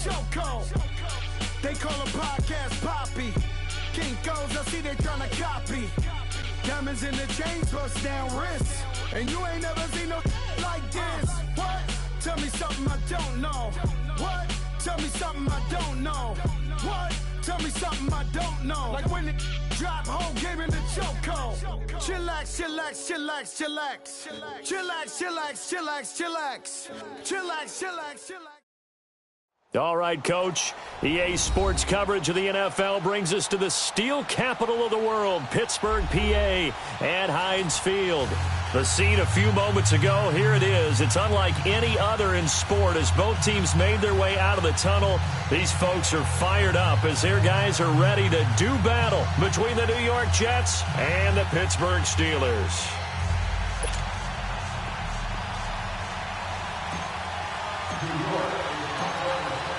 chokehold. They call a podcast Poppy. Kinkos, I see they tryna copy. Diamonds in the chains, bust down wrists. And you ain't never seen no like this. What? Tell me something I don't know. What? Tell me something I don't know. What? Tell me something I don't know. Like when it drop, whole game in the chokehold. Chillax, chillax, chillax, chillax. Chillax, chillax, chillax, chillax. Chillax, chillax, chillax. All right, Coach. EA Sports coverage of the NFL brings us to the steel capital of the world, Pittsburgh, PA, and Heinz Field. The scene a few moments ago, here it is. It's unlike any other in sport as both teams made their way out of the tunnel. These folks are fired up as their guys are ready to do battle between the New York Jets and the Pittsburgh Steelers.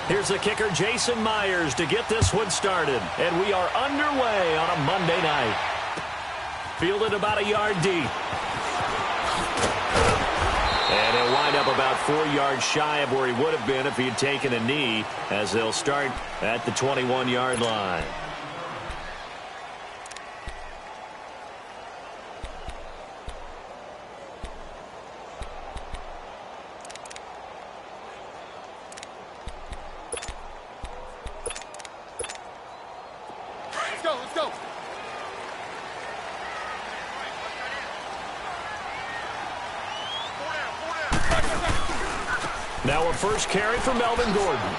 Here's the kicker, Jason Myers, to get this one started. And we are underway on a Monday night. Fielded about a yard deep. And he'll wind up about 4 yards shy of where he would have been if he had taken a knee, as they'll start at the 21-yard line. Now a first carry for Melvin Gordon.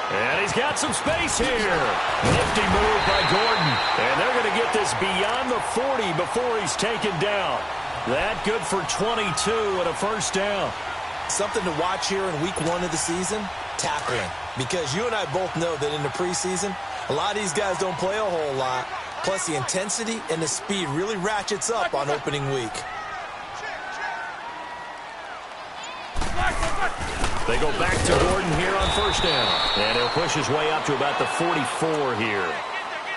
And he's got some space here. Nifty move by Gordon. And they're going to get this beyond the 40 before he's taken down. That good for 22 and a first down. Something to watch here in week 1 of the season, tackling. Because you and I both know that in the preseason, a lot of these guys don't play a whole lot. Plus the intensity and the speed really ratchets up on opening week. They go back to Gordon here on first down. And he'll push his way up to about the 44 here.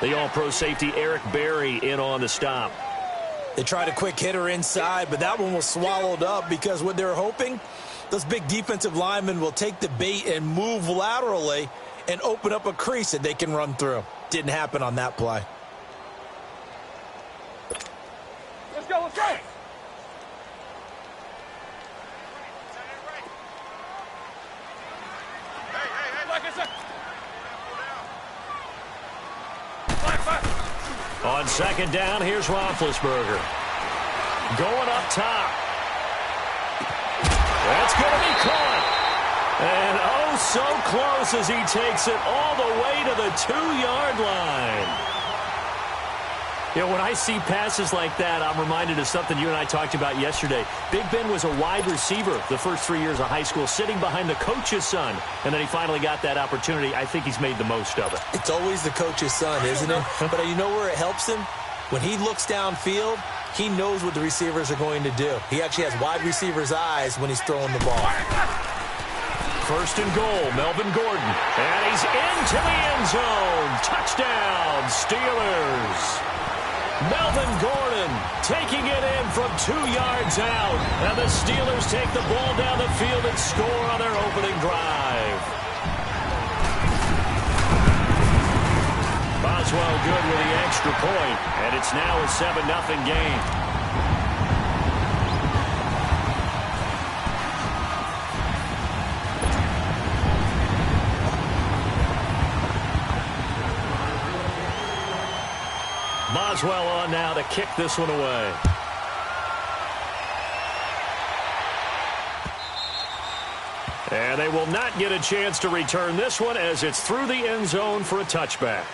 The all-pro safety Eric Berry in on the stop. They tried a quick hitter inside, but that one was swallowed up because what they're hoping, those big defensive linemen will take the bait and move laterally and open up a crease that they can run through. Didn't happen on that play. Let's go, let's go! On second down, here's Roethlisberger. Going up top. That's going to be caught. And oh, so close as he takes it all the way to the 2-yard line. You know, when I see passes like that, I'm reminded of something you and I talked about yesterday. Big Ben was a wide receiver the first 3 years of high school, sitting behind the coach's son. And then he finally got that opportunity. I think he's made the most of it. It's always the coach's son, isn't it? But you know where it helps him? When he looks downfield, he knows what the receivers are going to do. He actually has wide receivers' eyes when he's throwing the ball. First and goal, Melvin Gordon. And he's into the end zone. Touchdown, Steelers. Melvin Gordon taking it in from 2 yards out. And the Steelers take the ball down the field and score on their opening drive. Boswell good with the extra point, and it's now a 7-0 game. Boswell on now to kick this one away. And they will not get a chance to return this one as it's through the end zone for a touchback.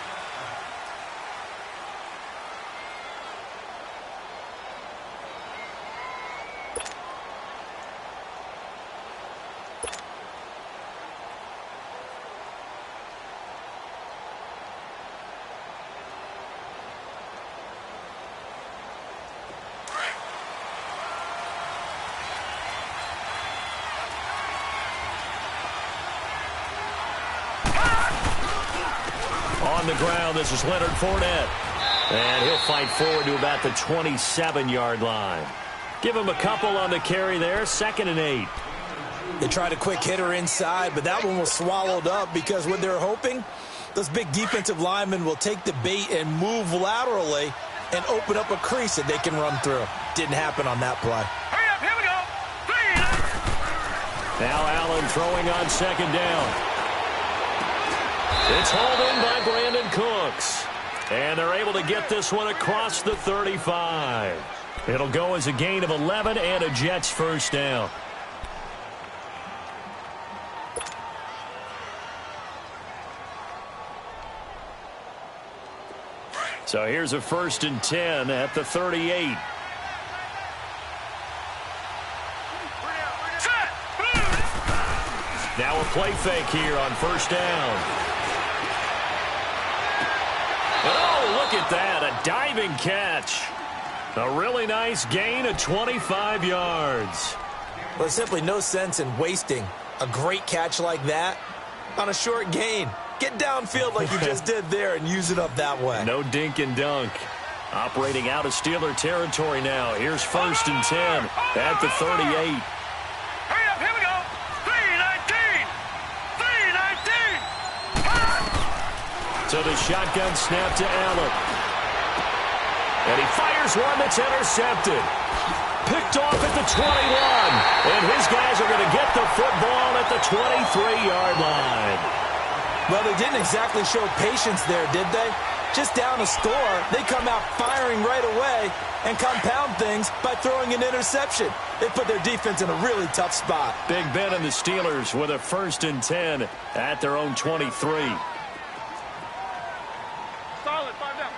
On the ground, this is Leonard Fournette. And he'll fight forward to about the 27-yard line. Give him a couple on the carry there, 2nd and 8. They tried a quick hitter inside, but that one was swallowed up because what they're hoping, those big defensive linemen will take the bait and move laterally and open up a crease that they can run through. Didn't happen on that play. Hurry up, here we go. Now Allen throwing on second down. It's hauled in by Brandon Cooks. And they're able to get this one across the 35. It'll go as a gain of 11 and a Jets first down. So here's a 1st and 10 at the 38. Now a play fake here on 1st down. Oh, look at that, a diving catch. A really nice gain of 25 yards. Well, there's simply no sense in wasting a great catch like that on a short gain. Get downfield like you just did there and use it up that way. No dink and dunk. Operating out of Steeler territory now. Here's 1st and 10 at the 38. Hurry up, here we go. 3-19. 3-19. So the shotgun snap to Allen. And he fires one that's intercepted. Picked off at the 21. And his guys are going to get the football at the 23-yard line. Well, they didn't exactly show patience there, did they? Just down a score, they come out firing right away and compound things by throwing an interception. They put their defense in a really tough spot. Big Ben and the Steelers with a 1st and 10 at their own 23. Solid, 5 down.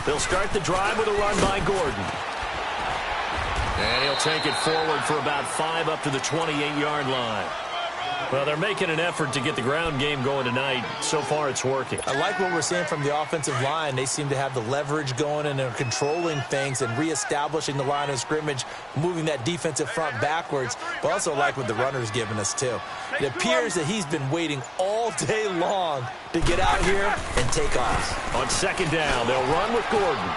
They'll start the drive with a run by Gordon. And he'll take it forward for about 5 up to the 28-yard line. Well, they're making an effort to get the ground game going tonight. So far, it's working. I like what we're seeing from the offensive line. They seem to have the leverage going and they're controlling things and reestablishing the line of scrimmage, moving that defensive front backwards. But also like what the runner's giving us, too. It appears that he's been waiting all day long to get out here and take off. On 2nd down, they'll run with Gordon.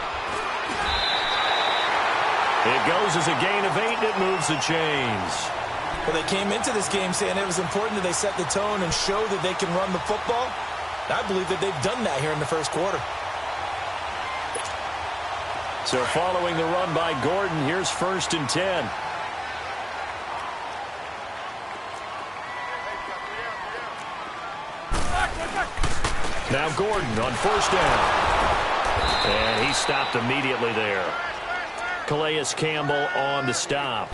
It goes as a gain of 8, and it moves the chains. Well, they came into this game saying it was important that they set the tone and show that they can run the football. I believe that they've done that here in the first quarter. So following the run by Gordon, here's 1st and 10. Now Gordon on 1st down. And he stopped immediately there. Calais Campbell on the stop.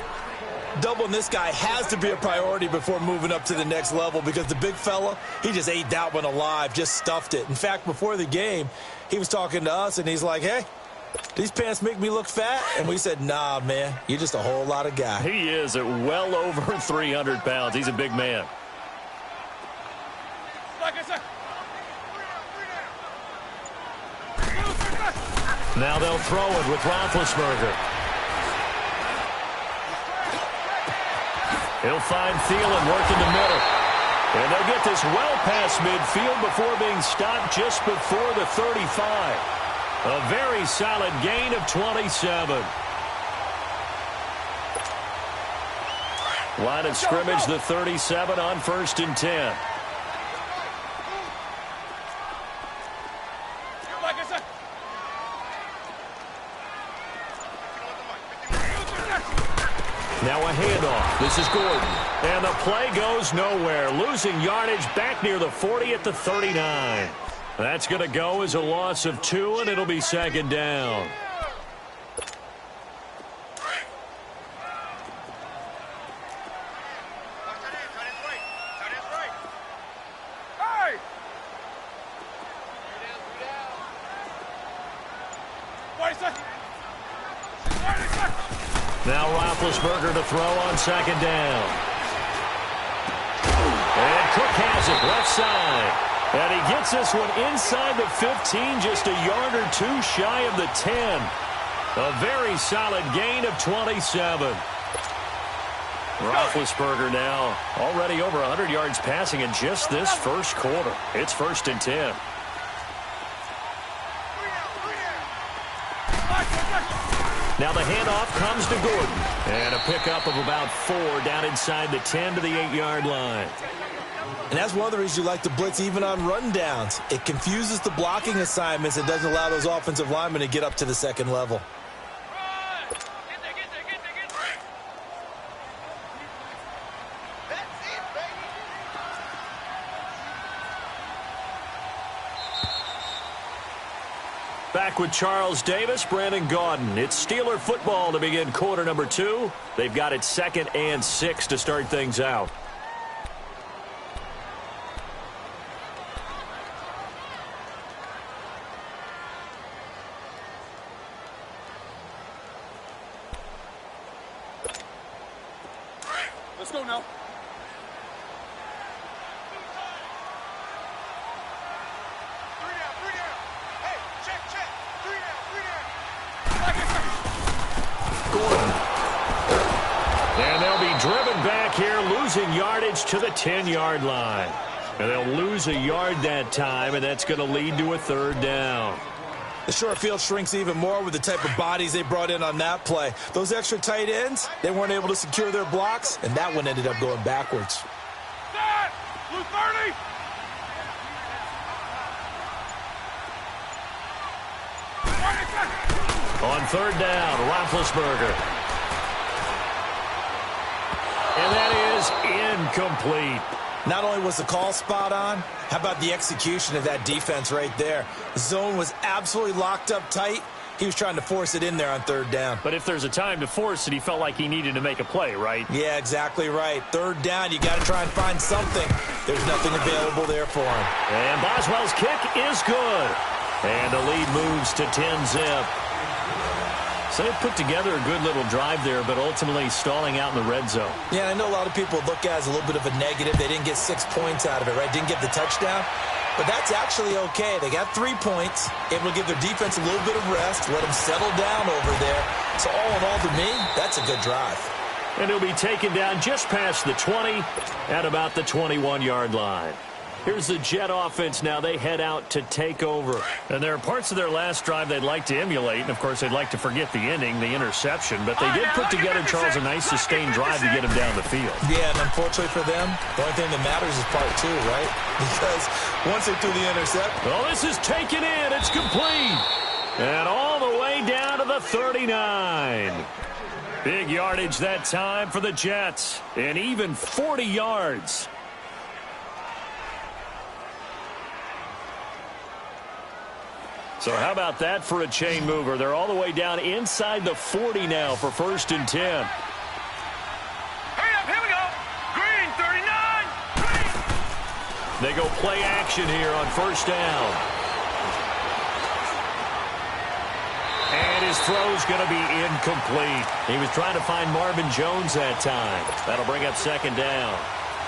Doubling this guy has to be a priority before moving up to the next level because the big fella, he just ate that one alive, just stuffed it. In fact, before the game, he was talking to us, and he's like, hey, these pants make me look fat? And we said, nah, man, you're just a whole lot of guy. He is at well over 300 pounds. He's a big man. Now they'll throw it with Roethlisberger. He'll find Thielen working the middle. And they'll get this well past midfield before being stopped just before the 35. A very solid gain of 27. Line of scrimmage, the 37 on 1st and 10. Now a handoff. This is Gordon. And the play goes nowhere. Losing yardage back near the 40 at the 39. That's going to go as a loss of 2, and it'll be 2nd down. Now Roethlisberger to throw on 2nd down. And Cook has it left side. And he gets this one inside the 15, just a yard or 2 shy of the 10. A very solid gain of 27. Roethlisberger now already over 100 yards passing in just this first quarter. It's 1st and 10. Now the handoff handoff comes to Gordon. And a pickup of about 4 down inside the 10 to the 8-yard line. And that's one of the reasons you like to blitz even on rundowns. It confuses the blocking assignments. It doesn't allow those offensive linemen to get up to the second level. Back with Charles Davis, Brandon Gaudin. It's Steeler football to begin quarter number 2. They've got it 2nd and 6 to start things out. Let's go now. And they'll be driven back here, losing yardage to the 10-yard line. And they'll lose a yard that time, and that's going to lead to a 3rd down. The short field shrinks even more with the type of bodies they brought in on that play. Those extra tight ends, they weren't able to secure their blocks, and that one ended up going backwards. Blue 30. On 3rd down, Roethlisberger. And that is incomplete. Not only was the call spot on, how about the execution of that defense right there? The zone was absolutely locked up tight. He was trying to force it in there on 3rd down. But if there's a time to force it, he felt like he needed to make a play, right? Yeah, exactly right. 3rd down, you got to try and find something. There's nothing available there for him. And Boswell's kick is good. And the lead moves to 10-zip. So they put together a good little drive there, but ultimately stalling out in the red zone. Yeah, I know a lot of people look at it as a little bit of a negative. They didn't get 6 points out of it, right? Didn't get the touchdown. But that's actually okay. They got 3 points, able to give their defense a little bit of rest, let them settle down over there. So all in all, to me, that's a good drive. And he'll be taken down just past the 20 at about the 21-yard line. Here's the Jet offense now. They head out to take over. And there are parts of their last drive they'd like to emulate. And, of course, they'd like to forget the ending, the interception. But they did put together, Charles, a nice sustained drive to get him down the field. Yeah, and unfortunately for them, the only thing that matters is part 2, right? Because once they threw the intercept. Well, this is taken in. It's complete. And all the way down to the 39. Big yardage that time for the Jets. And even 40 yards. So how about that for a chain mover? They're all the way down inside the 40 now for 1st and 10. Hurry up, here we go. Green, 39. Green. They go play action here on 1st down. And his throw's going to be incomplete. He was trying to find Marvin Jones that time. That'll bring up 2nd down.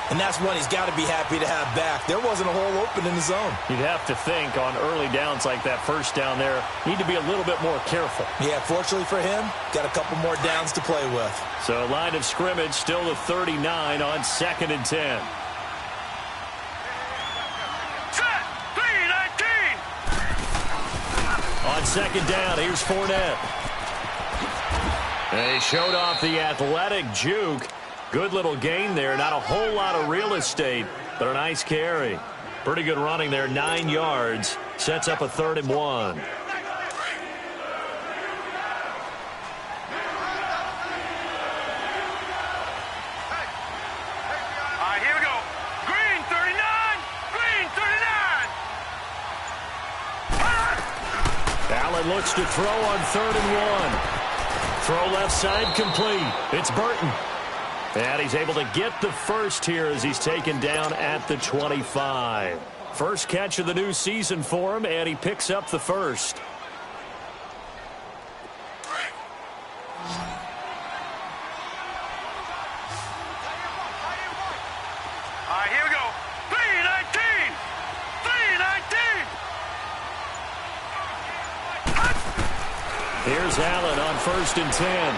And that's one he's got to be happy to have back. There wasn't a hole open in the zone. You'd have to think on early downs like that 1st down there, need to be a little bit more careful. Yeah, fortunately for him, got a couple more downs to play with. So line of scrimmage still the 39 on 2nd and 10. Set. 3-19. On 2nd down, here's Fournette. And he showed off the athletic juke. Good little gain there. Not a whole lot of real estate, but a nice carry. Pretty good running there, 9 yards. Sets up a 3rd and 1. All right, here we go. Green, 39. Green, 39. Allen looks to throw on 3rd and 1. Throw left side complete. It's Burton. And he's able to get the first here as he's taken down at the 25. First catch of the new season for him, and he picks up the first. All right, here we go. 3-19. 3-19. Here's Allen on 1st and 10.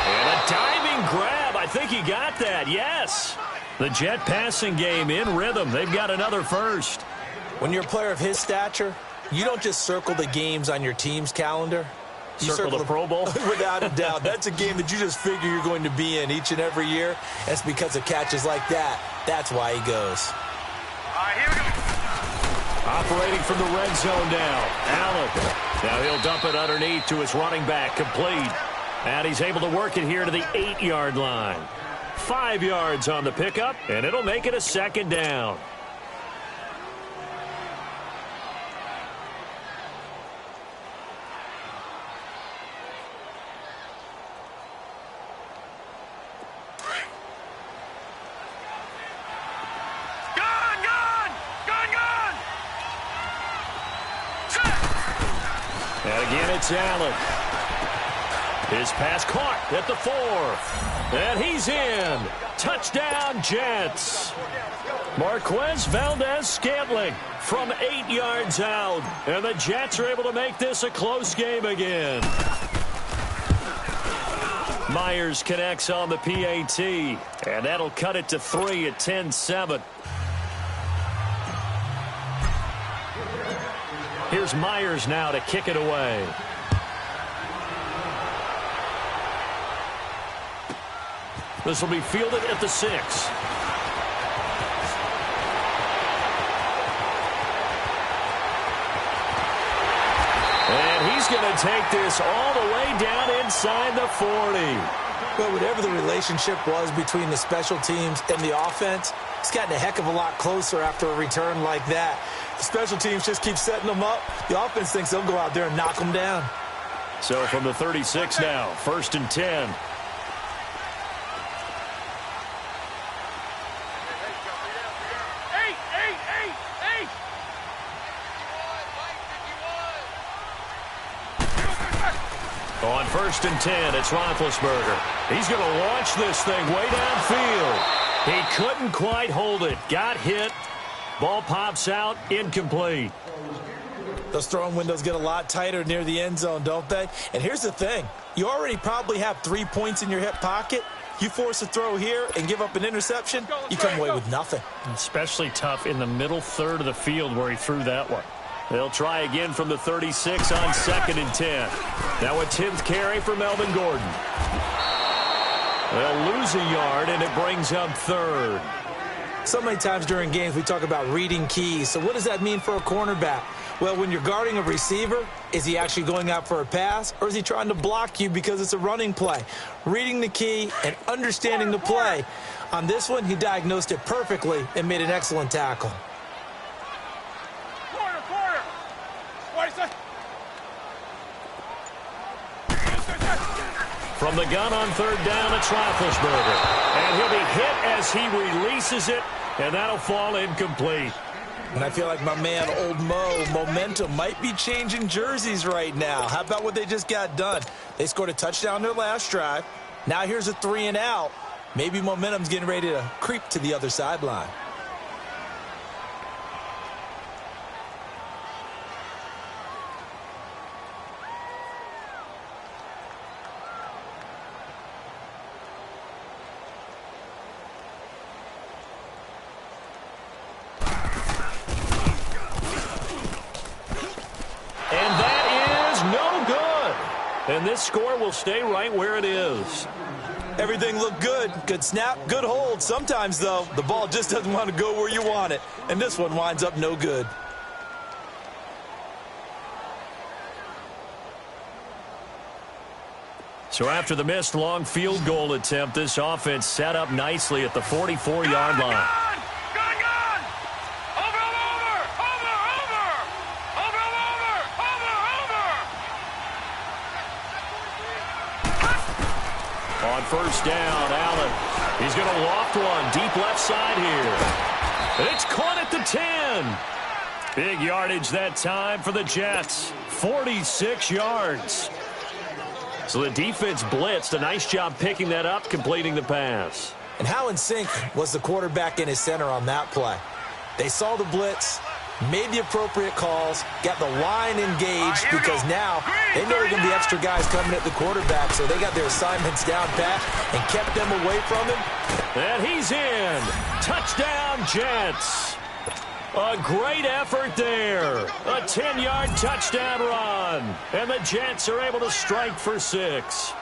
And a diving grab. I think he got that. Yes. The Jet passing game in rhythm. They've got another first. When you're a player of his stature, you don't just circle the games on your team's calendar. Circle the Pro Bowl? Without a doubt. That's a game that you just figure you're going to be in each and every year. That's because of catches like that. That's why he goes. All right, here we go. Operating from the red zone now. Allen. Now he'll dump it underneath to his running back. Complete. And he's able to work it here to the 8-yard line. 5 yards on the pickup, and it'll make it a second down. And again, it's Allen. His pass caught at the 4. And he's in. Touchdown, Jets. Marquez Valdez-Scantling from 8 yards out. And the Jets are able to make this a close game again. Myers connects on the PAT. And that'll cut it to 3 at 10-7. Here's Myers now to kick it away. This will be fielded at the 6. And he's going to take this all the way down inside the 40. Well, whatever the relationship was between the special teams and the offense, it's gotten a heck of a lot closer after a return like that. The special teams just keep setting them up. The offense thinks they'll go out there and knock them down. So from the 36 now, 1st and 10. On 1st and 10, it's Roethlisberger. He's going to launch this thing way downfield. He couldn't quite hold it. Got hit. Ball pops out. Incomplete. Those throwing windows get a lot tighter near the end zone, don't they? And here's the thing. You already probably have 3 points in your hip pocket. You force a throw here and give up an interception, you come away with nothing. Especially tough in the middle third of the field where he threw that one. They'll try again from the 36 on 2nd and 10. Now a 10th carry for Melvin Gordon. They'll lose a yard, and it brings up 3rd. So many times during games we talk about reading keys. So what does that mean for a cornerback? Well, when you're guarding a receiver, is he actually going out for a pass, or is he trying to block you because it's a running play? Reading the key and understanding the play. On this one, he diagnosed it perfectly and made an excellent tackle. From the gun on 3rd down, it's Roethlisberger. And he'll be hit as he releases it, and that'll fall incomplete. And I feel like my man, Old Mo, momentum might be changing jerseys right now. How about what they just got done? They scored a touchdown their last drive. Now here's a 3 and out. Maybe momentum's getting ready to creep to the other sideline. And this score will stay right where it is. Everything looked good. Good snap, good hold. Sometimes, though, the ball just doesn't want to go where you want it. And this one winds up no good. So after the missed long field goal attempt, this offense set up nicely at the 44-yard line. On 1st down, Allen. He's going to loft one deep left side here. It's caught at the 10. Big yardage that time for the Jets. 46 yards. So the defense blitzed. A nice job picking that up, completing the pass. And how in sync was the quarterback and his center on that play? They saw the blitz, made the appropriate calls, got the line engaged, because now they know there are going to be extra guys coming at the quarterback, so they got their assignments down pat and kept them away from him. And he's in. Touchdown, Jets. A great effort there. A 10-yard touchdown run. And the Jets are able to strike for 6.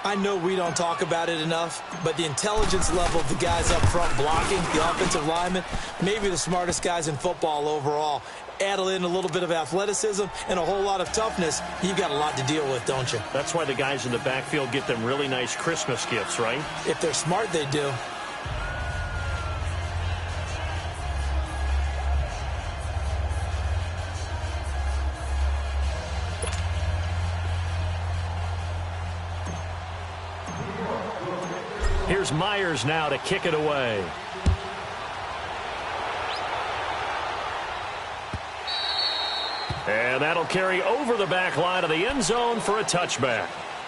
I know we don't talk about it enough, but the intelligence level of the guys up front blocking, the offensive linemen, maybe the smartest guys in football overall. Add in a little bit of athleticism and a whole lot of toughness, you've got a lot to deal with, don't you? That's why the guys in the backfield get them really nice Christmas gifts, right? If they're smart, they do. Here's Myers now to kick it away. And that'll carry over the back line of the end zone for a touchback.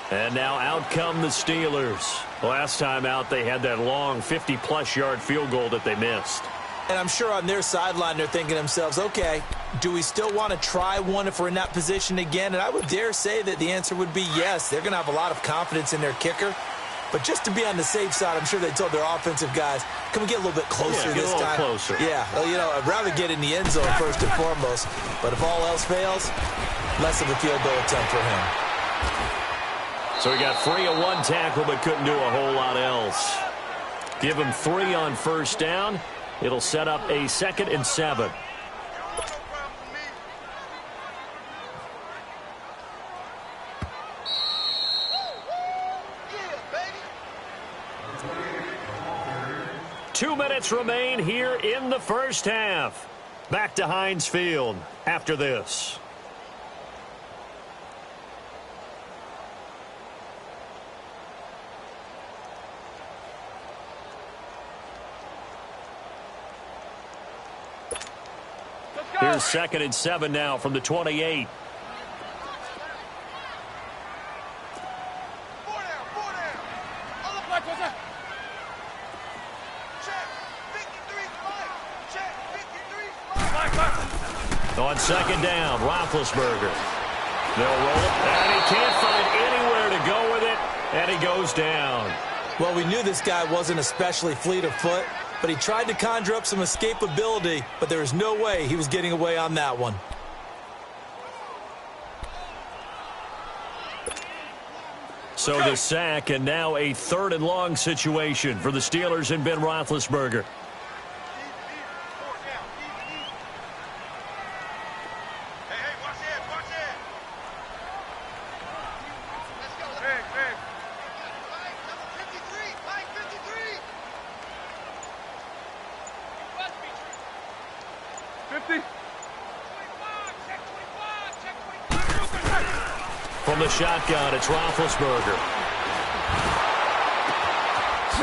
And now out come the Steelers. Last time out, they had that long 50-plus yard field goal that they missed. And I'm sure on their sideline, they're thinking to themselves, okay, do we still want to try one if we're in that position again? And I would dare say that the answer would be yes. They're going to have a lot of confidence in their kicker. But just to be on the safe side, I'm sure they told their offensive guys, can we get a little bit closer this time? Closer. Yeah, well, you know, I'd rather get in the end zone first and foremost. But if all else fails, less of a field goal attempt for him. So he got 3 on 1 tackle, but couldn't do a whole lot else. Give him 3 on first down. It'll set up a 2nd and 7. Two minutes remain here in the first half. Back to Heinz Field after this. Here's 2nd and 7 now from the 28. On 2nd down, Roethlisberger. They'll roll it, and he can't find anywhere to go with it, and he goes down. Well, we knew this guy wasn't especially fleet of foot, but he tried to conjure up some escapability, but there was no way he was getting away on that one. So the sack, and now a 3rd and long situation for the Steelers and Ben Roethlisberger. From the shotgun, it's Roethlisberger.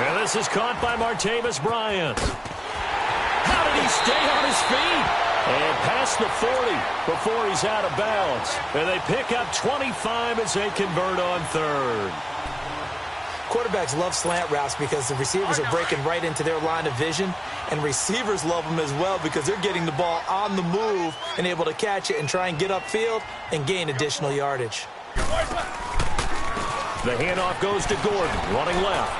And this is caught by Martavis Bryant. How did he stay on his feet? And past the 40 before he's out of bounds. And they pick up 25 as they convert on 3rd. Quarterbacks love slant routes because the receivers are breaking right into their line of vision, and receivers love them as well because they're getting the ball on the move and able to catch it and try and get upfield and gain additional yardage. The handoff goes to Gordon, running left.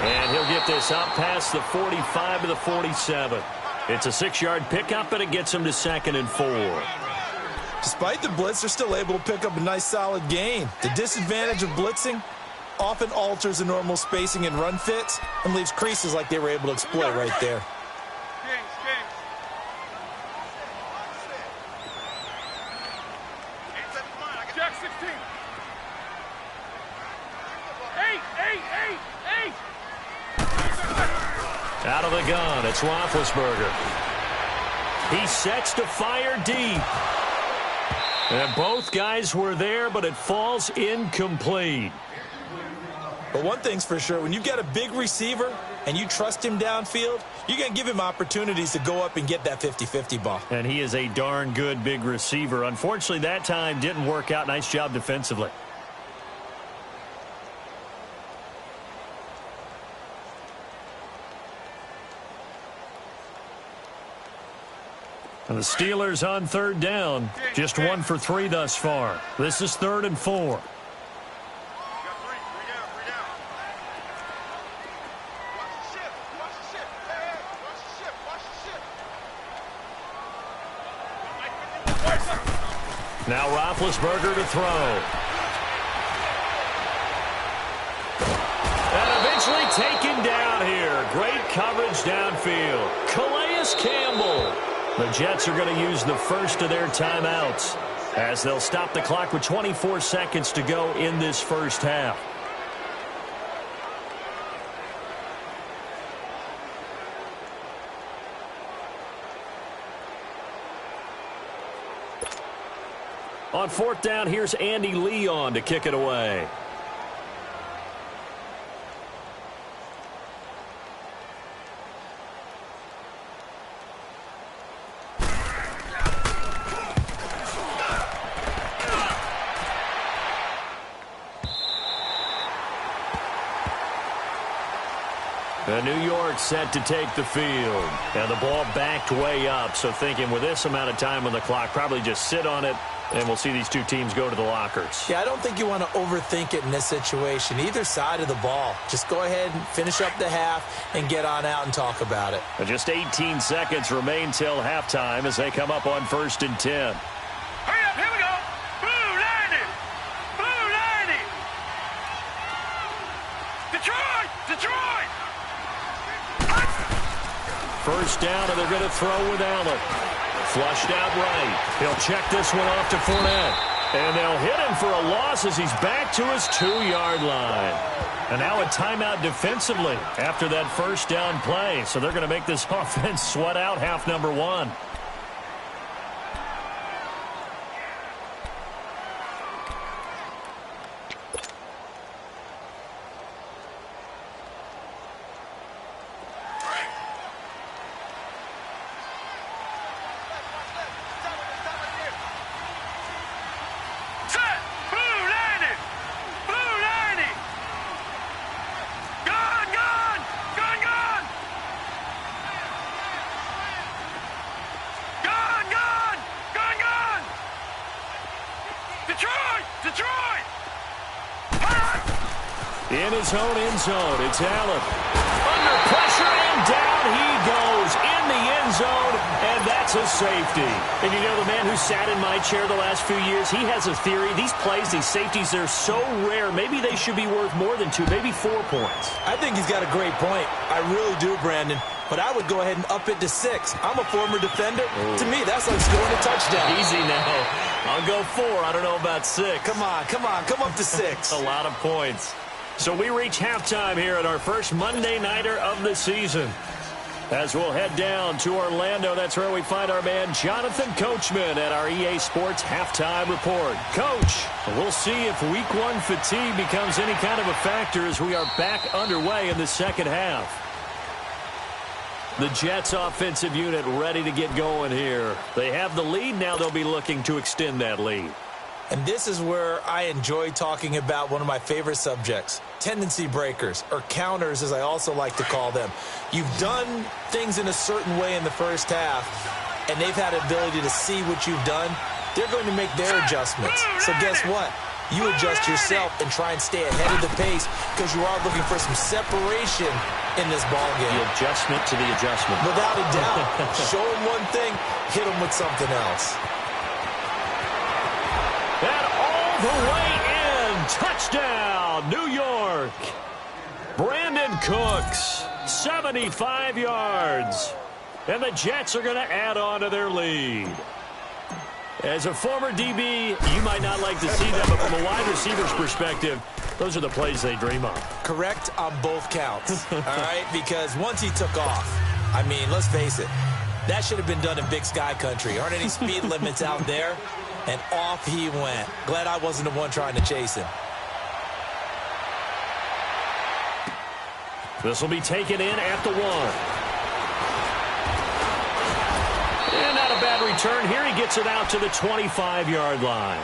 And he'll get this up past the 45 to the 47. It's a 6-yard pickup, and it gets him to 2nd and 4. Despite the blitz, they're still able to pick up a nice solid gain. The disadvantage of blitzing often alters the normal spacing and run fits and leaves creases like they were able to exploit right there. Jack 16. 8. Out of the gun, it's Roethlisberger. He sets to fire deep. And both guys were there, but it falls incomplete. But one thing's for sure, when you've got a big receiver and you trust him downfield, you're going to give him opportunities to go up and get that 50-50 ball. And he is a darn good big receiver. Unfortunately, that time didn't work out. Nice job defensively. And the Steelers on 3rd down, just 1 for 3 thus far. This is 3rd and 4. Now Roethlisberger to throw. And eventually taken down here. Great coverage downfield. Calais Campbell. The Jets are going to use the first of their timeouts as they'll stop the clock with 24 seconds to go in this first half. On fourth down, here's Andy Leon to kick it away. And New York set to take the field. And the ball backed way up, so thinking with this amount of time on the clock, probably just sit on it, and we'll see these two teams go to the lockers. Yeah, I don't think you want to overthink it in this situation. Either side of the ball. Just go ahead and finish up the half and get on out and talk about it. And just 18 seconds remain till halftime as they come up on 1st and 10. Hurry up, here we go. Blue 90. Blue 90. Detroit! Detroit! First down, and they're going to throw with Allen. Flushed out right. He'll check this one off to Fournette. And they'll hit him for a loss as he's back to his 2-yard line. And now a timeout defensively after that first down play. So they're going to make this offense sweat out half number one. In his own end zone, it's Allen. Under pressure, and down he goes in the end zone, and that's a safety. And you know, the man who sat in my chair the last few years, he has a theory. These plays, these safeties, they're so rare. Maybe they should be worth more than 2, maybe 4 points. I think he's got a great point. I really do, Brandon. But I would go ahead and up it to 6. I'm a former defender. To me, that's like scoring a touchdown. Easy now. I'll go 4. I don't know about 6. Come on. Come up to 6. A lot of points. So we reach halftime here at our first Monday Nighter of the season. As we'll head down to Orlando, that's where we find our man Jonathan Coachman at our EA Sports Halftime Report. Coach, we'll see if Week 1 fatigue becomes any kind of a factor as we are back underway in the second half. The Jets offensive unit ready to get going here. They have the lead. Now they'll be looking to extend that lead. And this is where I enjoy talking about one of my favorite subjects, tendency breakers, or counters as I also like to call them. You've done things in a certain way in the first half, and they've had the ability to see what you've done. They're going to make their adjustments. So guess what? You adjust yourself and try and stay ahead of the pace because you are looking for some separation in this ball game. The adjustment to the adjustment. Without a doubt. Show them one thing, hit them with something else. And all the way in. Touchdown, New York. Brandon Cooks, 75 yards. And the Jets are going to add on to their lead. As a former DB, you might not like to see that, but from a wide receiver's perspective, those are the plays they dream of. Correct on both counts, all right? Because once he took off, I mean, let's face it, that should have been done in Big Sky Country. Aren't any speed limits out there? And off he went. Glad I wasn't the one trying to chase him. This will be taken in at the 1. And not a bad return here. He gets it out to the 25-yard line.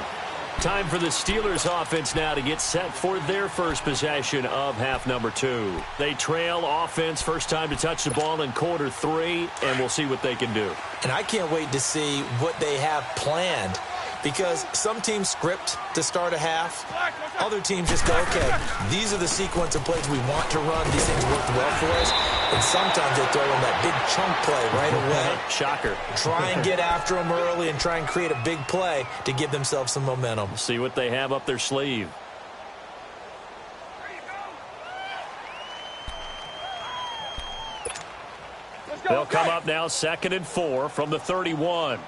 Time for the Steelers offense now to get set for their first possession of half number 2. They trail offense, first time to touch the ball in quarter 3, and we'll see what they can do. And I can't wait to see what they have planned, because some teams script to start a half. Other teams just go, okay, these are the sequence of plays we want to run. These things worked well for us. And sometimes they throw in that big chunk play right away. Shocker. Try and get after them early and try and create a big play to give themselves some momentum. See what they have up their sleeve. They'll come up now 2nd and 4 from the 31.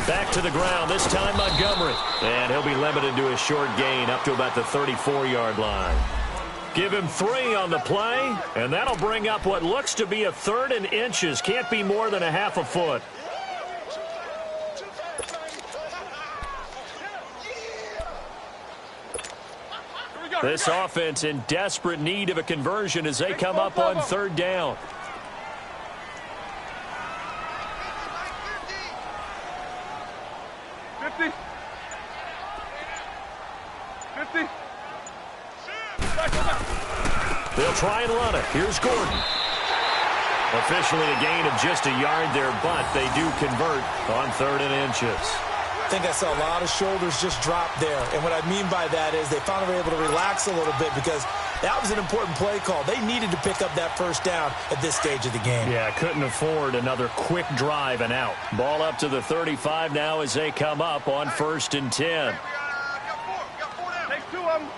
Back to the ground, this time Montgomery. And he'll be limited to a short gain up to about the 34-yard line. Give him 3 on the play, and that'll bring up what looks to be a 3rd and inches. Can't be more than a half a foot. This offense in desperate need of a conversion as they come up on 3rd down. They'll try and run it. Here's Gordon. Officially a gain of just a yard there, but they do convert on 3rd and inches. I think I saw a lot of shoulders just drop there. And what I mean by that is they finally were able to relax a little bit because that was an important play call. They needed to pick up that 1st down at this stage of the game. Yeah, couldn't afford another quick drive and out. Ball up to the 35 now as they come up on 1st and 10. Take 2 of them.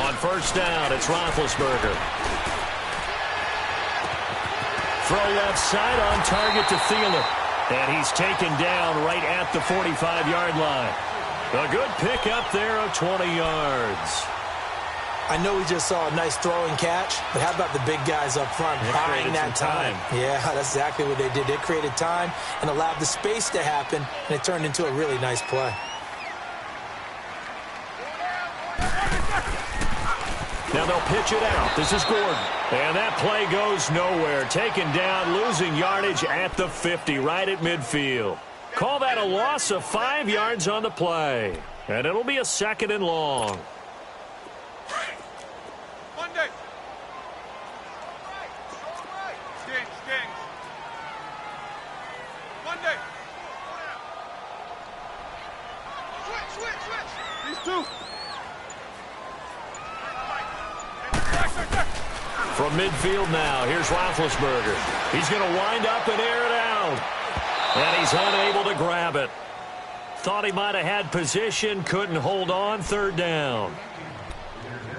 On 1st down, it's Roethlisberger. Throw left side on target to Thielen. And he's taken down right at the 45-yard line. A good pick up there of 20 yards. I know we just saw a nice throwing catch, but how about the big guys up front buying that time? Yeah, that's exactly what they did. They created time and allowed the space to happen, and it turned into a really nice play. Now they'll pitch it out. This is Gordon. And that play goes nowhere. Taken down, losing yardage at the 50, right at midfield. Call that a loss of 5 yards on the play. And it'll be a 2nd and long. Monday. Stings. Monday. Switch. These 2. From midfield now, here's Roethlisberger. He's going to wind up and air it out. And he's unable to grab it. Thought he might have had position, couldn't hold on, 3rd down.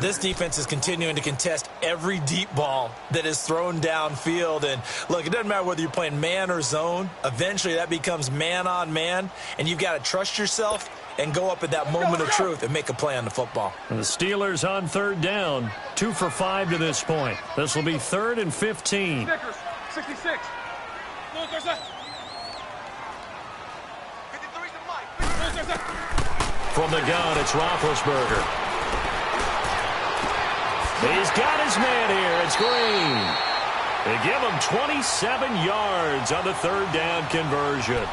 This defense is continuing to contest every deep ball that is thrown downfield. And, look, it doesn't matter whether you're playing man or zone. Eventually that becomes man on man, and you've got to trust yourself and go up at that moment of truth and make a play on the football. And the Steelers on 3rd down, 2 for 5 to this point. This will be 3rd and 15. Snickers, 66. From the gun, it's Roethlisberger. He's got his man here. It's Green. They give him 27 yards on the 3rd down conversion.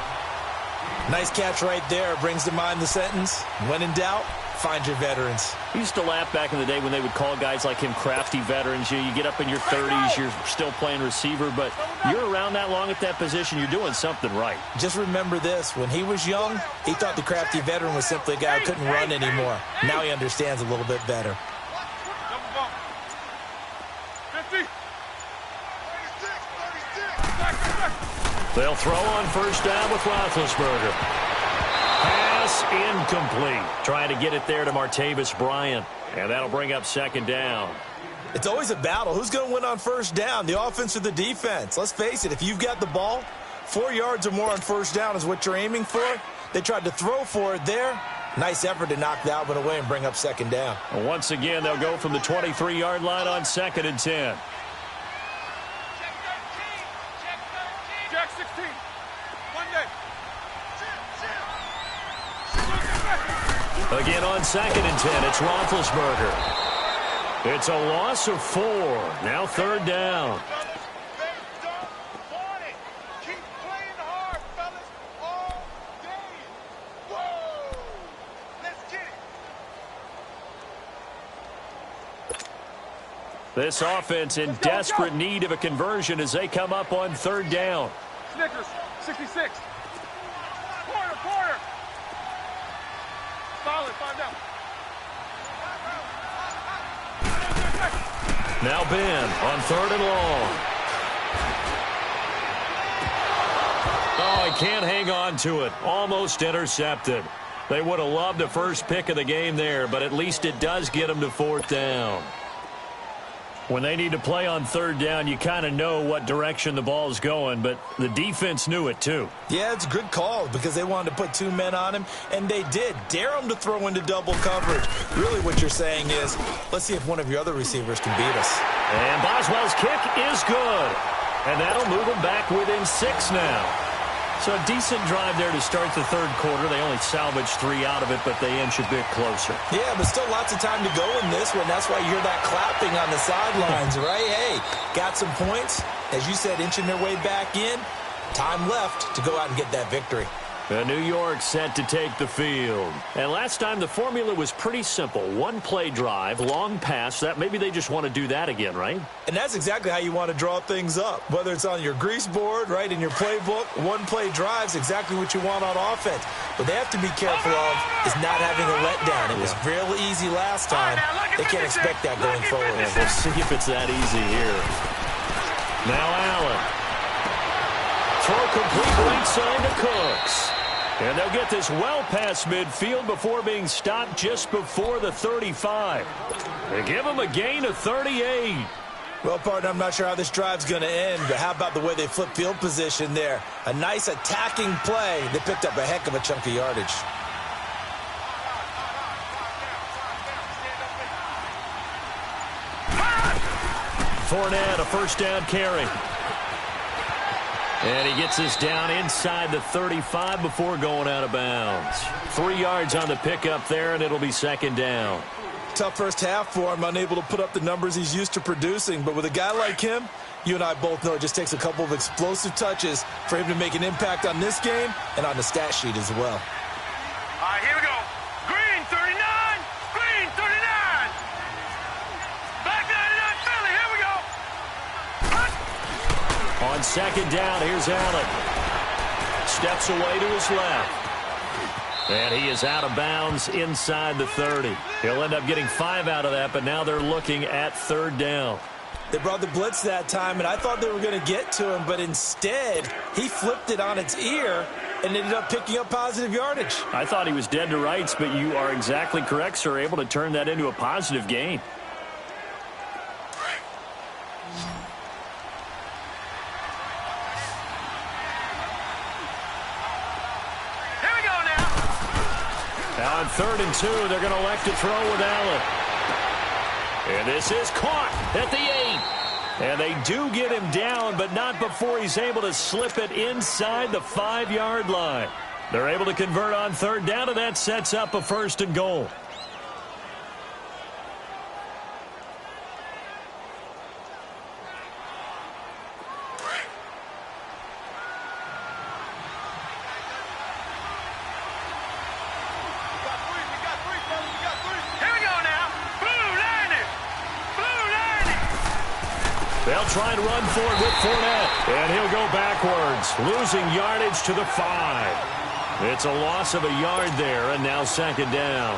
Nice catch right there. Brings to mind the sentence, when in doubt, find your veterans. We used to laugh back in the day when they would call guys like him crafty veterans. You get up in your 30s, you're still playing receiver, but you're around that long at that position, you're doing something right. Just remember this. When he was young, he thought the crafty veteran was simply a guy who couldn't run anymore. Now he understands a little bit better. 50. They'll throw on 1st down with Roethlisberger. Pass incomplete. Trying to get it there to Martavis Bryant. And that'll bring up 2nd down. It's always a battle. Who's going to win on 1st down, the offense or the defense? Let's face it, if you've got the ball, 4 yards or more on 1st down is what you're aiming for. They tried to throw for it there. Nice effort to knock that one away and bring up 2nd down. And once again, they'll go from the 23-yard line on 2nd and 10. Jack 16. Monday. Again on 2nd and 10, it's Roethlisberger. It's a loss of 4. Now 3rd down. Keep playing hard, fellas, all day. Whoa! Let's get it. This offense in desperate need of a conversion as they come up on third down. Snickers, 66. Quarter. Solid, 5 down. Now Ben on third and long. Oh, he can't hang on to it. Almost intercepted. They would have loved the first pick of the game there, but at least it does get them to fourth down. When they need to play on third down, you kind of know what direction the ball's going, but the defense knew it too. Yeah, it's a good call because they wanted to put 2 men on him, and they did. Dare him to throw into double coverage. Really what you're saying is, let's see if one of your other receivers can beat us. And Boswell's kick is good. And that'll move them back within 6 now. So a decent drive there to start the third quarter. They only salvaged 3 out of it, but they inch a bit closer. Yeah, but still lots of time to go in this one. That's why you hear that clapping on the sidelines, right? Hey, got some points. As you said, inching their way back in. Time left to go out and get that victory. New York set to take the field. And last time the formula was pretty simple. 1-play drive, long pass. That maybe they just want to do that again, right? And that's exactly how you want to draw things up. Whether it's on your grease board, right, in your playbook, 1-play drive's exactly what you want on offense. What they have to be careful of is not having a letdown. It was real easy last time. They can't expect that going forward. Yeah, we'll see if it's that easy here. Now Allen. Throw complete right side to Cooks. And they'll get this well past midfield before being stopped just before the 35. They give them a gain of 38. Well, partner, I'm not sure how this drive's going to end, but how about the way they flip field position there? A nice attacking play. They picked up a heck of a chunk of yardage. Fournette, a first down carry. And he gets this down inside the 35 before going out of bounds. 3 yards on the pickup there, and it'll be second down. Tough first half for him, unable to put up the numbers he's used to producing. But with a guy like him, you and I both know it just takes a couple of explosive touches for him to make an impact on this game and on the stat sheet as well. All right, here we go. Green, 39. Green, 39. Back 99, Philly. Here we go. On second down, here's Allen. Steps away to his left. And he is out of bounds inside the 30. He'll end up getting 5 out of that, but now they're looking at third down. They brought the blitz that time, and I thought they were going to get to him, but instead, he flipped it on its ear and ended up picking up positive yardage. I thought he was dead to rights, but you are exactly correct, sir. Able to turn that into a positive gain. Now on 3rd and 2, they're going to elect to throw with Allen. And this is caught at the 8. And they do get him down, but not before he's able to slip it inside the 5-yard line. They're able to convert on third down, and that sets up a 1st and goal. They'll try and run for it with Fournette. And he'll go backwards, losing yardage to the 5. It's a loss of a yard there, and now second down.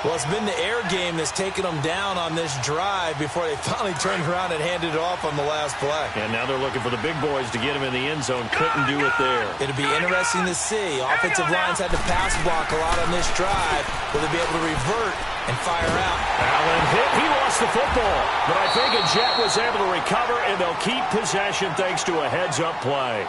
Well, it's been the air game that's taken them down on this drive before they finally turned around and handed it off on the last play. And now they're looking for the big boys to get him in the end zone. Couldn't do it there. It'll be interesting to see. Offensive lines had to pass block a lot on this drive. Will they be able to revert and fire out? Allen hit. He lost the football. But I think a Jet was able to recover, and they'll keep possession thanks to a heads-up play.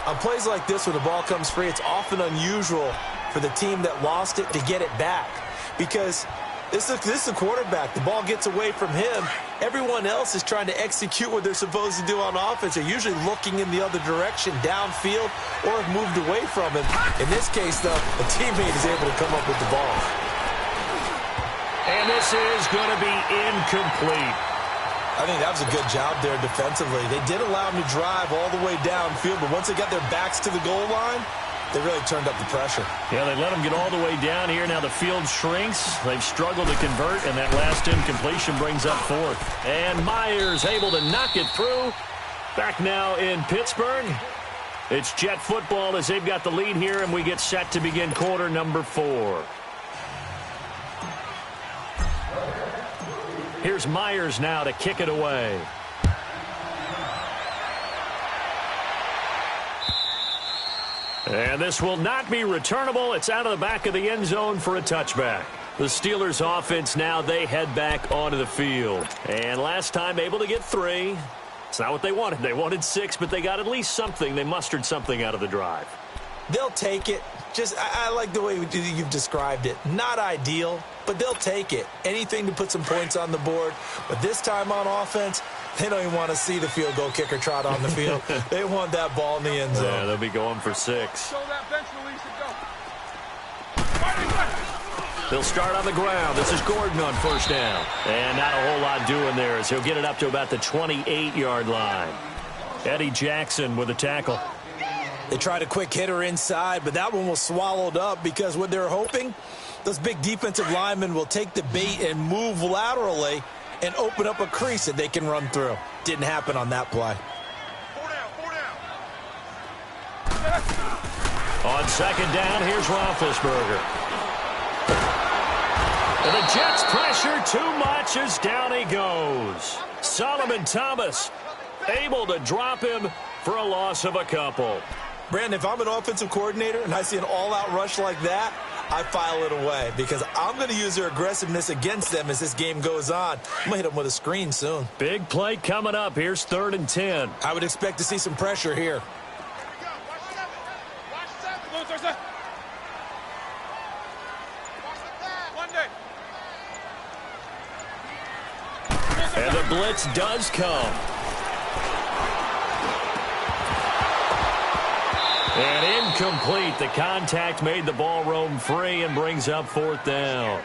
On plays like this where the ball comes free, it's often unusual for the team that lost it to get it back. Because this is the quarterback. The ball gets away from him. Everyone else is trying to execute what they're supposed to do on offense. They're usually looking in the other direction, downfield, or have moved away from him. In this case, though, a teammate is able to come up with the ball. And this is going to be incomplete. I think that was a good job there defensively. They did allow him to drive all the way downfield, but once they got their backs to the goal line, They really turned up the pressure. Yeah, they let them get all the way down here. Now the field shrinks. They've struggled to convert, and that last incompletion brings up fourth. And Myers able to knock it through. Back now in Pittsburgh. It's Jet football as they've got the lead here, and we get set to begin quarter number 4. Here's Myers now to kick it away. And this will not be returnable. It's out of the back of the end zone for a touchback. The Steelers offense now, they head back onto the field. And last time able to get 3. It's not what they wanted. They wanted 6, but they got at least something. They mustered something out of the drive. They'll take it. I like the way you've described it. Not ideal, but they'll take it. Anything to put some points on the board. But this time on offense, they don't even want to see the field goal kicker trot on the field. They want that ball in the end zone. Yeah, they'll be going for 6. Show that bench release and go. They'll start on the ground. This is Gordon on first down. And not a whole lot doing there as he'll get it up to about the 28-yard line. Eddie Jackson with a tackle. They tried a quick hitter inside, but that one was swallowed up because what they're hoping, those big defensive linemen will take the bait and move laterally and open up a crease that they can run through. Didn't happen on that play. 4 down. On second down, here's Roethlisberger. And the Jets pressure too much as down he goes. Solomon Thomas able to drop him for a loss of a couple. Brandon, if I'm an offensive coordinator and I see an all-out rush like that, I file it away because I'm going to use their aggressiveness against them as this game goes on. I'm going to hit them with a screen soon. Big play coming up. Here's 3rd and 10. I would expect to see some pressure here. And the blitz does come. And incomplete. The contact made the ball roam free and brings up 4th down.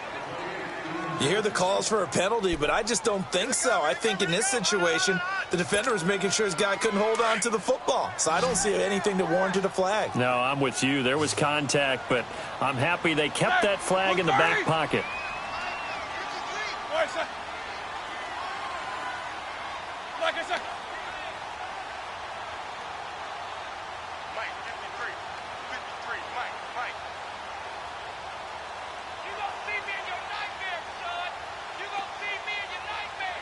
You hear the calls for a penalty, but I just don't think so. I think in this situation, the defender was making sure his guy couldn't hold on to the football. So I don't see anything that warranted a flag. No, I'm with you. There was contact, but I'm happy they kept that flag in the back pocket. Like I said. Mike, 53. 53. Mike. You gonna see me in your nightmare, son. You gonna see me in your nightmare.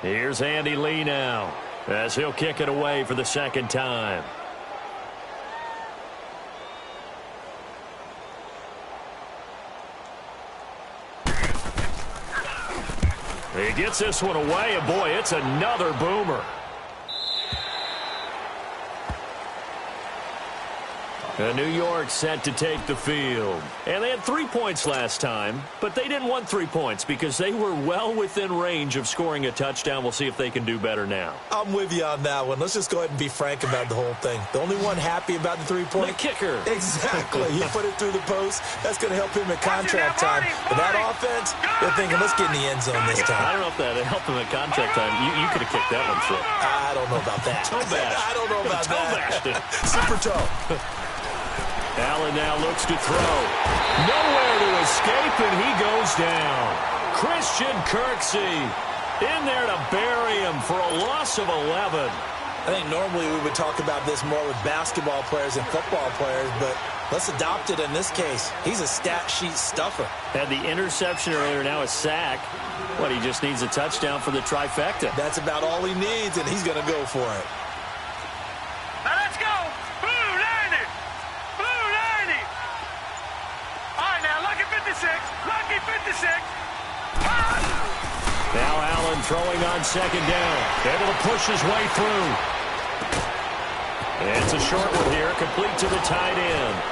Here's Andy Lee now as he'll kick it away for the 2nd time. He gets this one away, and boy, it's another boomer. New York set to take the field. And they had 3 points last time, but they didn't want 3 points because they were well within range of scoring a touchdown. We'll see if they can do better now. I'm with you on that one. Let's just go ahead and be frank about the whole thing. The only one happy about the 3-point? The kicker. Exactly. He put it through the post. That's going to help him at contract time. But that offense, they're thinking, let's get in the end zone this time. I don't know if that helped him at contract time. You could have kicked that one through. I don't know about that. Toe bash. I don't know about toe that. Bashed it. Super toe. Allen now looks to throw. Nowhere to escape, and he goes down. Christian Kirksey in there to bury him for a loss of 11. I think normally we would talk about this more with basketball players and football players, but let's adopt it in this case. He's a stat sheet stuffer. Had the interception earlier, now a sack. What, he just needs a touchdown for the trifecta. That's about all he needs, and he's going to go for it. Now let's go. Blue 90. Blue 90. All right, now, lucky 56. Lucky 56. Now Allen throwing on second down. Able to push his way through. And it's a short one here, complete to the tight end.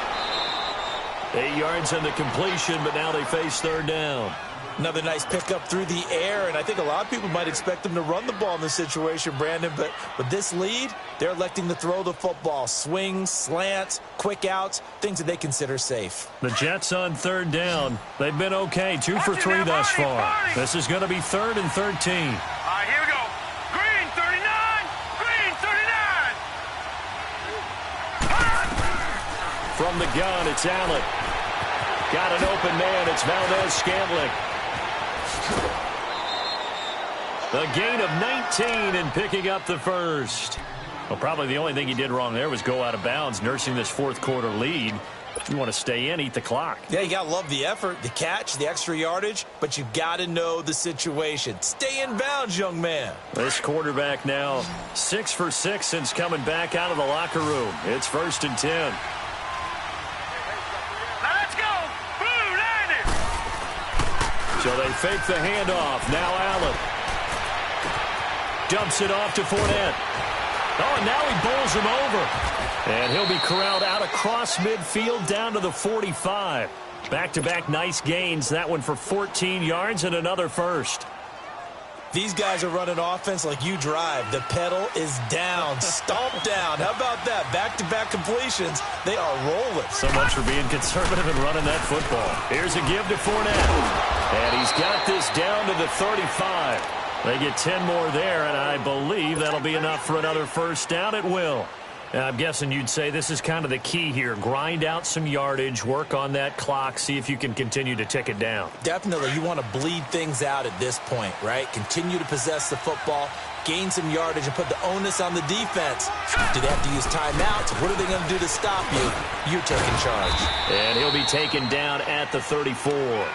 8 yards on the completion, but now they face third down. Another nice pickup through the air, and I think a lot of people might expect them to run the ball in this situation, Brandon, but with this lead, they're electing to throw the football. Swings, slants, quick outs, things that they consider safe. The Jets on third down. They've been okay, 2 for 3 thus far. This is going to be 3rd and 13. All right, here we go. Green 39, green 39. From the gun, it's Allen. Got an open man. It's Valdez-Scantling. A gain of 19 and picking up the first. Well, probably the only thing he did wrong there was go out of bounds, nursing this fourth quarter lead. You want to stay in, eat the clock. Yeah, you got to love the effort, the catch, the extra yardage, but you got to know the situation. Stay in bounds, young man. This quarterback now 6 for 6 since coming back out of the locker room. It's 1st and 10. So they fake the handoff. Now Allen dumps it off to Fournette. Oh, and now he bowls him over. And he'll be corralled out across midfield down to the 45. Back-to-back nice gains. That one for 14 yards and another first. These guys are running offense like you drive. The pedal is down, stomp down. How about that? Back-to-back completions. They are rolling. So much for being conservative and running that football. Here's a give to Fournette. And he's got this down to the 35. They get 10 more there, and I believe that'll be enough for another first down. It will. And I'm guessing you'd say this is kind of the key here. Grind out some yardage, work on that clock, see if you can continue to tick it down. Definitely. You want to bleed things out at this point, right? Continue to possess the football, gain some yardage, and put the onus on the defense. Do they have to use timeouts? What are they going to do to stop you? You're taking charge. And he'll be taken down at the 34.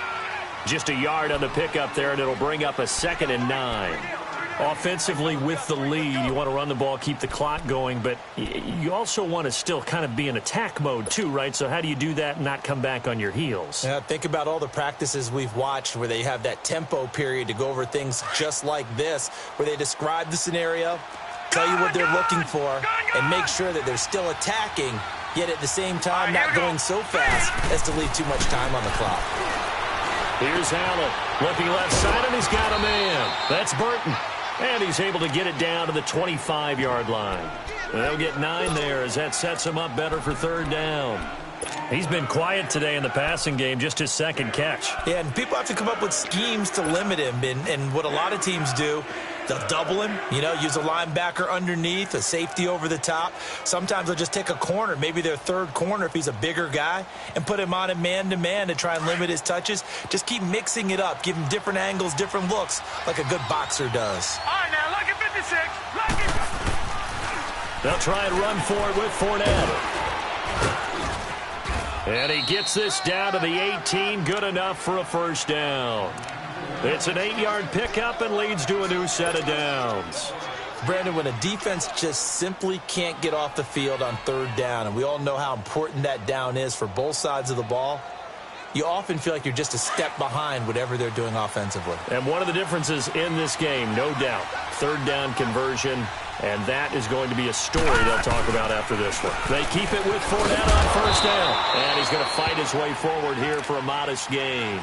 Just a yard on the pickup there, and it'll bring up a 2nd and 9. Offensively with the lead, you want to run the ball, keep the clock going, but you also want to still kind of be in attack mode too, right? So how do you do that and not come back on your heels? Yeah, think about all the practices we've watched where they have that tempo period to go over things just like this, where they describe the scenario, tell you what they're looking for, and make sure that they're still attacking, yet at the same time not going so fast as to leave too much time on the clock. Here's Allen, looking left side, and he's got a man. That's Burton. And he's able to get it down to the 25-yard line. They'll get 9 there as that sets him up better for third down. He's been quiet today in the passing game, just his 2nd catch. Yeah, and people have to come up with schemes to limit him. And what a lot of teams do, they'll double him, use a linebacker underneath, a safety over the top. Sometimes they'll just take a corner, maybe their third corner if he's a bigger guy, and put him on a man-to-man to try and limit his touches. Just keep mixing it up, give him different angles, different looks, like a good boxer does. All right, now, look at 56. Look at... They'll try and run for it with Fournette. And he gets this down to the 18, good enough for a first down. It's an 8-yard pickup and leads to a new set of downs. Brandon, when a defense just simply can't get off the field on third down, and we all know how important that down is for both sides of the ball, you often feel like you're just a step behind whatever they're doing offensively. And one of the differences in this game, no doubt, third down conversion, and that is going to be a story they'll talk about after this one. They keep it with Fournette on first down, and he's going to fight his way forward here for a modest gain.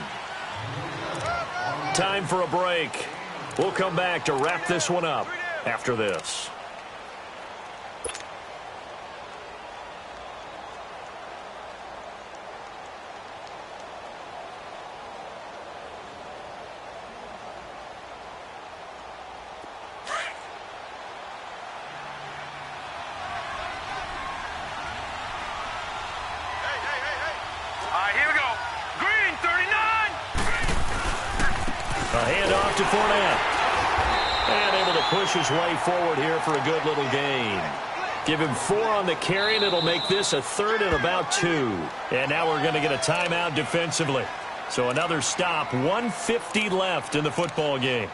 Time for a break. We'll come back to wrap this one up after this. A handoff to Fournette. And able to push his way forward here for a good little gain. Give him 4 on the carry, and it'll make this a 3rd and about 2. And now we're going to get a timeout defensively. So another stop, 1:50 left in the football game.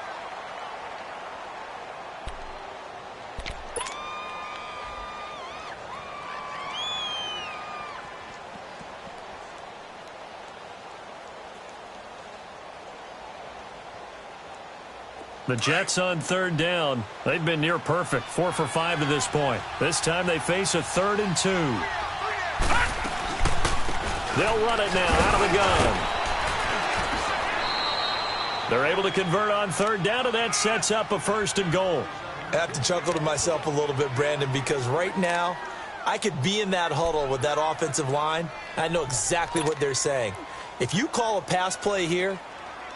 The Jets on third down. They've been near perfect, 4 for 5 to this point. This time they face a 3rd and 2. They'll run it now out of the gun. They're able to convert on third down, and that sets up a 1st and goal. I have to chuckle to myself a little bit, Brandon, because right now I could be in that huddle with that offensive line. I know exactly what they're saying. If you call a pass play here,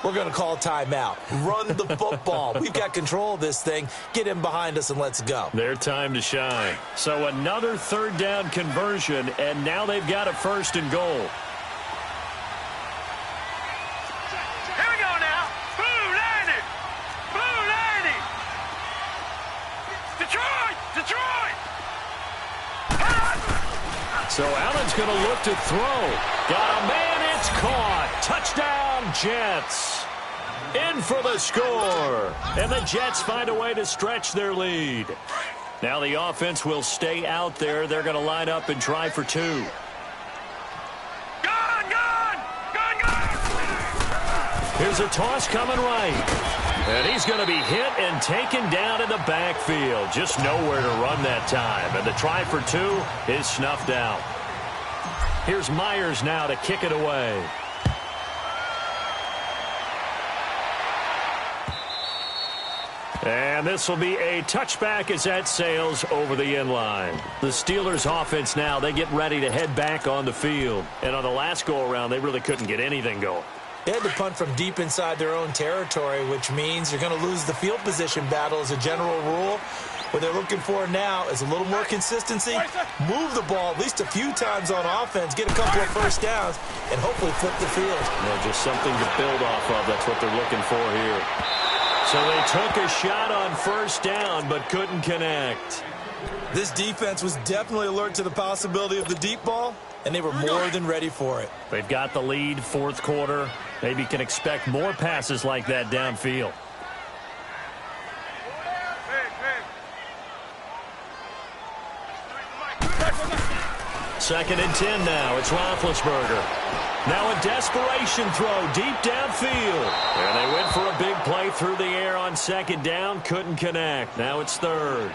we're going to call a timeout. Run the football. We've got control of this thing. Get in behind us and let's go. Their time to shine. So another 3rd down conversion, and now they've got a 1st and goal. Here we go now. Blue 90. Blue 90. Detroit. So Allen's going to look to throw. Got a man, it's caught. Touchdown, Jets. In for the score. And the Jets find a way to stretch their lead. Now the offense will stay out there. They're going to line up and try for 2. Gone. Here's a toss coming right. And he's going to be hit and taken down in the backfield. Just nowhere to run that time. And the try for 2 is snuffed out. Here's Myers now to kick it away. And this will be a touchback as that sails over the end line. The Steelers offense now, they get ready to head back on the field. And on the last go-around, they really couldn't get anything going. They had to punt from deep inside their own territory, which means you're going to lose the field position battle as a general rule. What they're looking for now is a little more consistency, move the ball at least a few times on offense, get a couple of first downs, and hopefully flip the field. Well, just something to build off of. That's what they're looking for here. So they took a shot on first down, but couldn't connect. This defense was definitely alert to the possibility of the deep ball, and they were more than ready for it. They've got the lead, 4th quarter. Maybe can expect more passes like that downfield. Second and 10 now. It's Roethlisberger. Now a desperation throw deep downfield. And they went for a big play through the air on 2nd down. Couldn't connect. Now it's 3rd.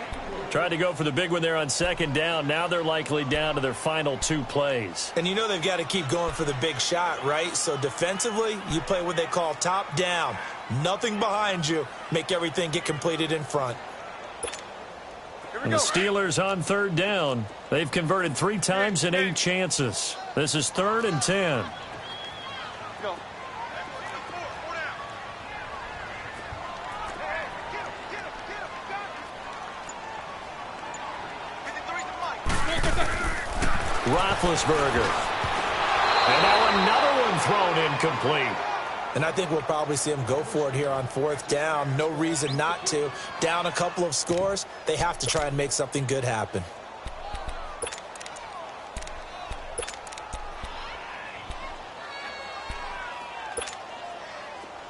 Tried to go for the big one there on 2nd down. Now they're likely down to their final 2 plays. And you know they've got to keep going for the big shot, right? So defensively, you play what they call top down. Nothing behind you. Make everything get completed in front. And the Steelers on 3rd down. They've converted 3 times in 8 chances. This is 3rd and 10. Go. Roethlisberger. And now another one thrown incomplete. And I think we'll probably see them go for it here on 4th down. No reason not to. Down a couple of scores, they have to try and make something good happen.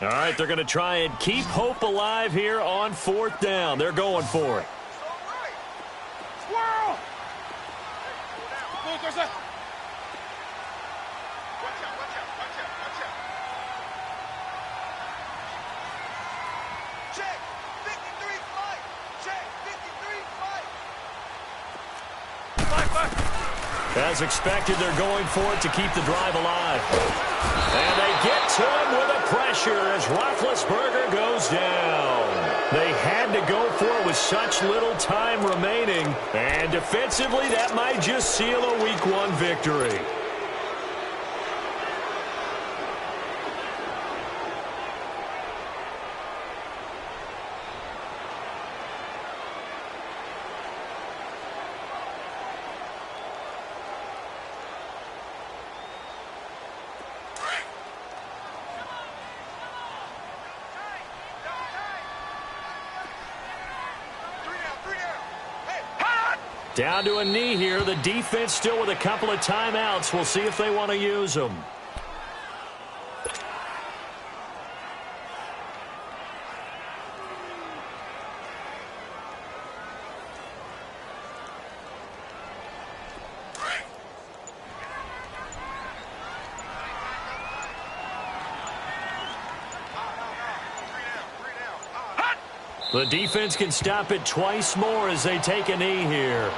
All right, they're going to try and keep hope alive here on 4th down. They're going for it. Squirrel! Check! 53 flight! Check! 53 flight! As expected, they're going for it to keep the drive alive. And they get to him with a pressure as Roethlisberger goes down. They had to go for it with such little time remaining. And defensively, that might just seal a Week 1 victory. Down to a knee here. The defense still with a couple of timeouts. We'll see if they want to use them. The defense can stop it twice more as they take a knee here.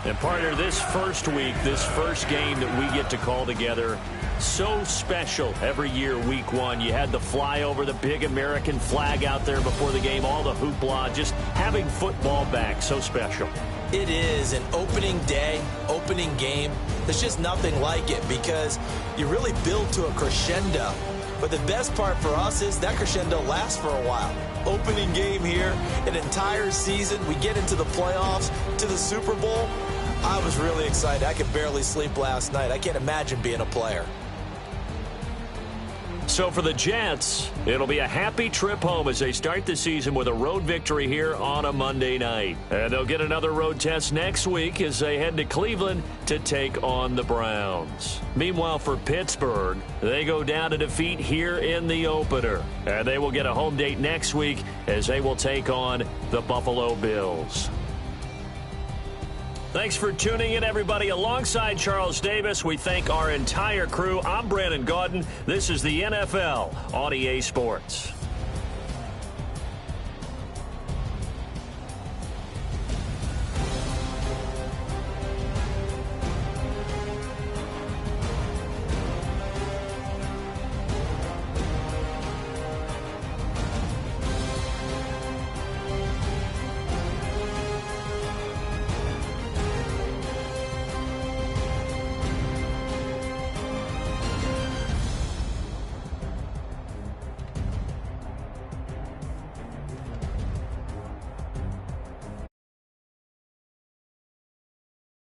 And partner, this first week, this first game that we get to call together, so special every year, week one. You had the flyover, the big American flag out there before the game, all the hoopla, just having football back, so special. It is an opening day, opening game. There's just nothing like it because you really build to a crescendo. But the best part for us is that crescendo lasts for a while. Opening game here, an entire season. We get into the playoffs, to the Super Bowl. I was really excited. I could barely sleep last night. I can't imagine being a player. So for the Jets, it'll be a happy trip home as they start the season with a road victory here on a Monday night. And they'll get another road test next week as they head to Cleveland to take on the Browns. Meanwhile, for Pittsburgh, they go down to defeat here in the opener. And they will get a home date next week as they will take on the Buffalo Bills. Thanks for tuning in, everybody. Alongside Charles Davis, we thank our entire crew. I'm Brandon Gaudin. This is the NFL on EA Sports.